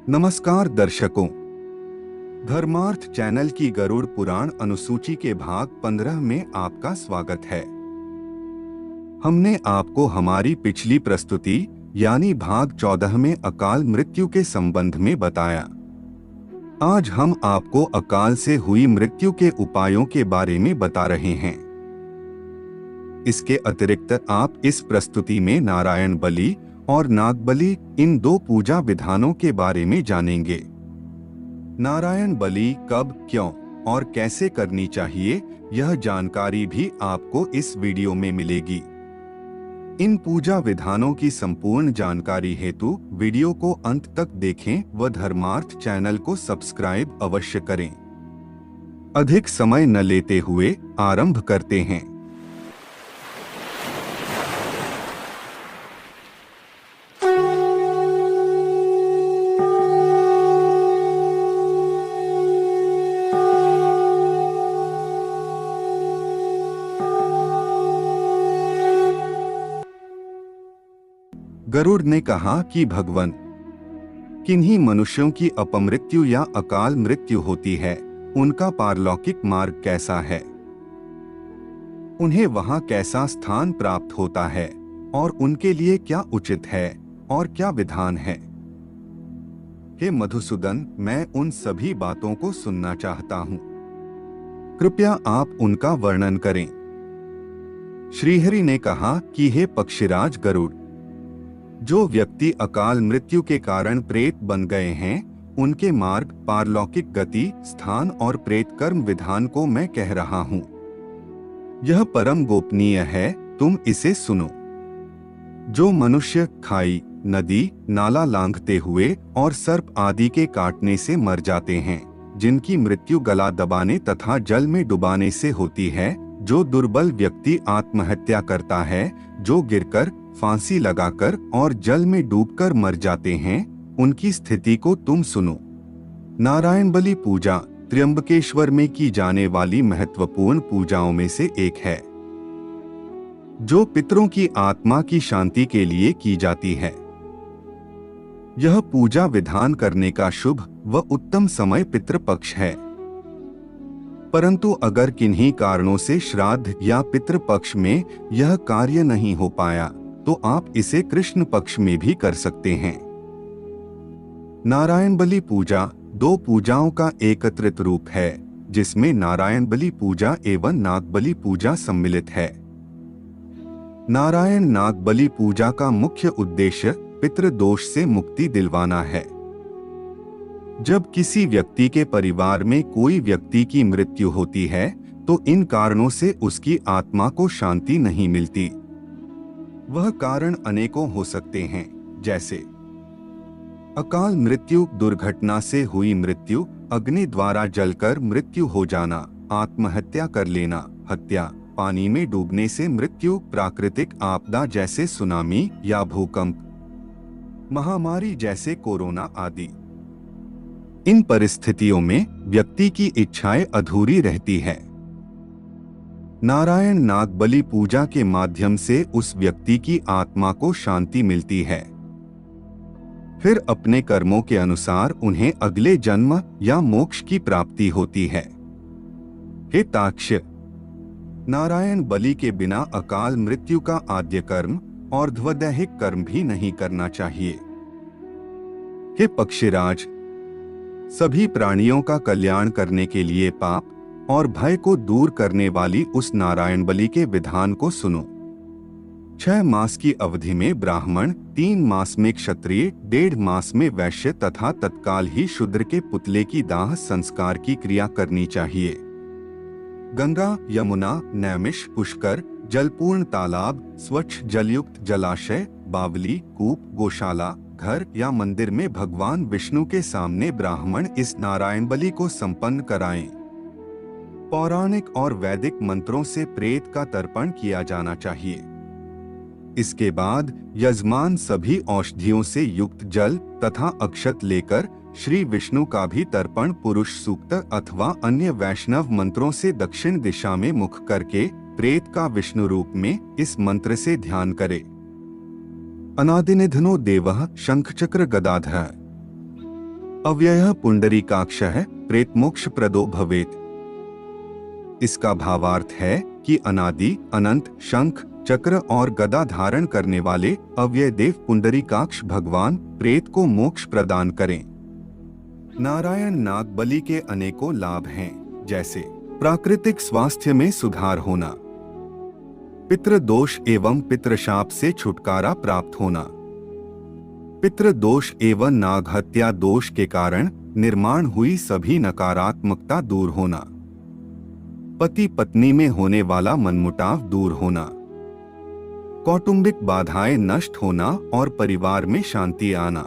नमस्कार दर्शकों, धर्मार्थ चैनल की गरुड़ पुराण अनुसूची के भाग 15 में आपका स्वागत है। हमने आपको हमारी पिछली प्रस्तुति यानी भाग 14 में अकाल मृत्यु के संबंध में बताया। आज हम आपको अकाल से हुई मृत्यु के उपायों के बारे में बता रहे हैं। इसके अतिरिक्त आप इस प्रस्तुति में नारायण बलि और नागबलि इन दो पूजा विधानों के बारे में जानेंगे। नारायण बलि कब, क्यों और कैसे करनी चाहिए, यह जानकारी भी आपको इस वीडियो में मिलेगी। इन पूजा विधानों की संपूर्ण जानकारी हेतु वीडियो को अंत तक देखें व धर्मार्थ चैनल को सब्सक्राइब अवश्य करें। अधिक समय न लेते हुए आरंभ करते हैं। गरुड़ ने कहा कि भगवन, किन्हीं मनुष्यों की अपमृत्यु या अकाल मृत्यु होती है, उनका पारलौकिक मार्ग कैसा है, उन्हें वहां कैसा स्थान प्राप्त होता है और उनके लिए क्या उचित है और क्या विधान है। हे मधुसूदन, मैं उन सभी बातों को सुनना चाहता हूं। कृपया आप उनका वर्णन करें। श्रीहरि ने कहा कि हे पक्षीराज गरुड़, जो व्यक्ति अकाल मृत्यु के कारण प्रेत बन गए हैं, उनके मार्ग, पारलौकिक गति, स्थान और प्रेत कर्म विधान को मैं कह रहा हूं। यह परम गोपनीय है, तुम इसे सुनो। जो मनुष्य खाई, नदी, नाला लांघते हुए और सर्प आदि के काटने से मर जाते हैं, जिनकी मृत्यु गला दबाने तथा जल में डुबाने से होती है, जो दुर्बल व्यक्ति आत्महत्या करता है, जो गिरकर, फांसी लगाकर और जल में डूबकर मर जाते हैं, उनकी स्थिति को तुम सुनो। नारायण बलि पूजा त्र्यंबकेश्वर में की जाने वाली महत्वपूर्ण पूजाओं में से एक है, जो पितरों की आत्मा की शांति के लिए की जाती है। यह पूजा विधान करने का शुभ व उत्तम समय पितृपक्ष है। परंतु अगर किन्हीं कारणों से श्राद्ध या पितृपक्ष में यह कार्य नहीं हो पाया, तो आप इसे कृष्ण पक्ष में भी कर सकते हैं। नारायण बलि पूजा दो पूजाओं का एकत्रित रूप है, जिसमें नारायण बलि पूजा एवं नागबलि पूजा सम्मिलित है। नारायण नागबलि पूजा का मुख्य उद्देश्य पितृदोष से मुक्ति दिलवाना है। जब किसी व्यक्ति के परिवार में कोई व्यक्ति की मृत्यु होती है, तो इन कारणों से उसकी आत्मा को शांति नहीं मिलती। वह कारण अनेकों हो सकते हैं, जैसे अकाल मृत्यु, दुर्घटना से हुई मृत्यु, अग्नि द्वारा जलकर मृत्यु हो जाना, आत्महत्या कर लेना, हत्या, पानी में डूबने से मृत्यु, प्राकृतिक आपदा जैसे सुनामी या भूकंप, महामारी जैसे कोरोना आदि। इन परिस्थितियों में व्यक्ति की इच्छाएं अधूरी रहती है। नारायण नागबलि पूजा के माध्यम से उस व्यक्ति की आत्मा को शांति मिलती है। फिर अपने कर्मों के अनुसार उन्हें अगले जन्म या मोक्ष की प्राप्ति होती है। हे ताक्ष्य, नारायण बलि के बिना अकाल मृत्यु का आद्य कर्म और ध्वदैहिक कर्म भी नहीं करना चाहिए। हे पक्षीराज, सभी प्राणियों का कल्याण करने के लिए पाप और भय को दूर करने वाली उस नारायण बलि के विधान को सुनो। 6 मास की अवधि में ब्राह्मण, 3 मास में क्षत्रिय, 1.5 मास में वैश्य तथा तत्काल ही शूद्र के पुतले की दाह संस्कार की क्रिया करनी चाहिए। गंगा, यमुना, नैमिष, पुष्कर, जलपूर्ण तालाब, स्वच्छ जलयुक्त जलाशय, बावली, कूप, गौशाला, घर या मंदिर में भगवान विष्णु के सामने ब्राह्मण इस नारायण बलि को संपन्न कराएं। पौराणिक और वैदिक मंत्रों से प्रेत का तर्पण किया जाना चाहिए। इसके बाद यजमान सभी औषधियों से युक्त जल तथा अक्षत लेकर श्री विष्णु का भी तर्पण पुरुष सूक्त अथवा अन्य वैष्णव मंत्रों से दक्षिण दिशा में मुख करके प्रेत का विष्णु रूप में इस मंत्र से ध्यान करे। अनादिनिधनो देवः शंखचक्र गदाधर। अव्ययः पुंडरीकाक्षः प्रेतमोक्ष प्रदो भवेत्। इसका भावार्थ है कि अनादि अनंत शंख चक्र और गदा धारण करने वाले अव्यय देव पुंडरीकाक्ष भगवान प्रेत को मोक्ष प्रदान करें। नारायण नाग बलि के अनेकों लाभ हैं, जैसे प्राकृतिक स्वास्थ्य में सुधार होना, पितृ दोष एवं पितृशाप से छुटकारा प्राप्त होना, पितृ दोष एवं नाग हत्या दोष के कारण निर्माण हुई सभी नकारात्मकता दूर होना, पति पत्नी में होने वाला मनमुटाव दूर होना, कौटुंबिक बाधाएं नष्ट होना और परिवार में शांति आना,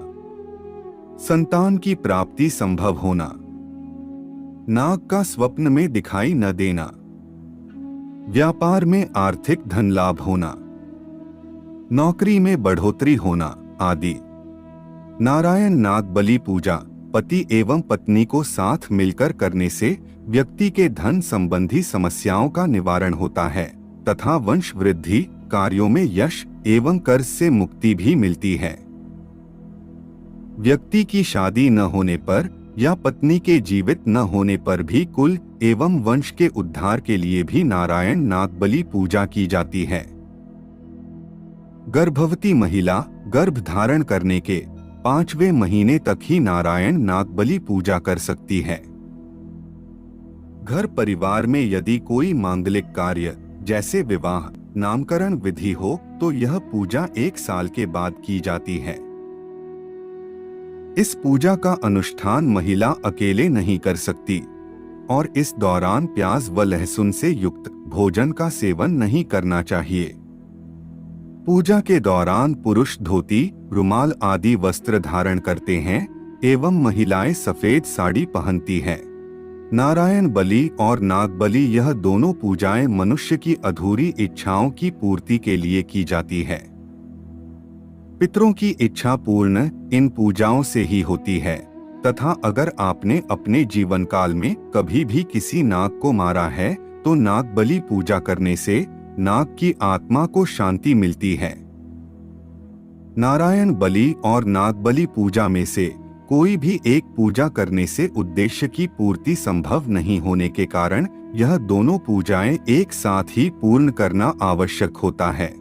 संतान की प्राप्ति संभव होना, नाग का स्वप्न में दिखाई न देना, व्यापार में आर्थिक धन लाभ होना, नौकरी में बढ़ोतरी होना आदि। नारायण नाग बलि पूजा पति एवं पत्नी को साथ मिलकर करने से व्यक्ति के धन संबंधी समस्याओं का निवारण होता है तथा वंश वृद्धि, कार्यों में यश एवं कर्ज से मुक्ति भी मिलती है। व्यक्ति की शादी न होने पर या पत्नी के जीवित न होने पर भी कुल एवं वंश के उद्धार के लिए भी नारायण नाग बलि पूजा की जाती है। गर्भवती महिला गर्भ धारण करने के 5वें महीने तक ही नारायण नाग बलि पूजा कर सकती है। घर परिवार में यदि कोई मांगलिक कार्य जैसे विवाह नामकरण विधि हो तो यह पूजा 1 साल के बाद की जाती है। इस पूजा का अनुष्ठान महिला अकेले नहीं कर सकती और इस दौरान प्याज व लहसुन से युक्त भोजन का सेवन नहीं करना चाहिए। पूजा के दौरान पुरुष धोती, रुमाल आदि वस्त्र धारण करते हैं एवं महिलाएं सफेद साड़ी पहनती हैं। नारायण बलि और नाग बलि यह दोनों पूजाएं मनुष्य की अधूरी इच्छाओं की पूर्ति के लिए की जाती है। पितरों की इच्छा पूर्ण इन पूजाओं से ही होती है तथा अगर आपने अपने जीवन काल में कभी भी किसी नाग को मारा है तो नाग बलि पूजा करने से नाग की आत्मा को शांति मिलती है। नारायण बलि और नाग बलि पूजा में से कोई भी एक पूजा करने से उद्देश्य की पूर्ति संभव नहीं होने के कारण यह दोनों पूजाएं एक साथ ही पूर्ण करना आवश्यक होता है।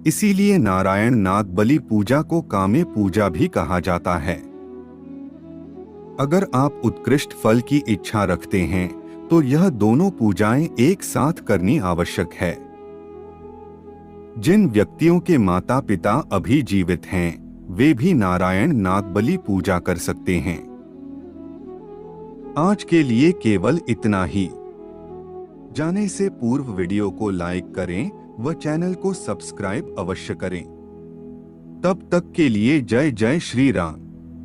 इसीलिए नारायण नाग बलि पूजा को काम्य पूजा भी कहा जाता है। अगर आप उत्कृष्ट फल की इच्छा रखते हैं तो यह दोनों पूजाएं एक साथ करनी आवश्यक है। जिन व्यक्तियों के माता पिता अभी जीवित हैं वे भी नारायण नाग बलि पूजा कर सकते हैं। आज के लिए केवल इतना ही। जाने से पूर्व वीडियो को लाइक करें व चैनल को सब्सक्राइब अवश्य करें। तब तक के लिए जय जय श्री राम।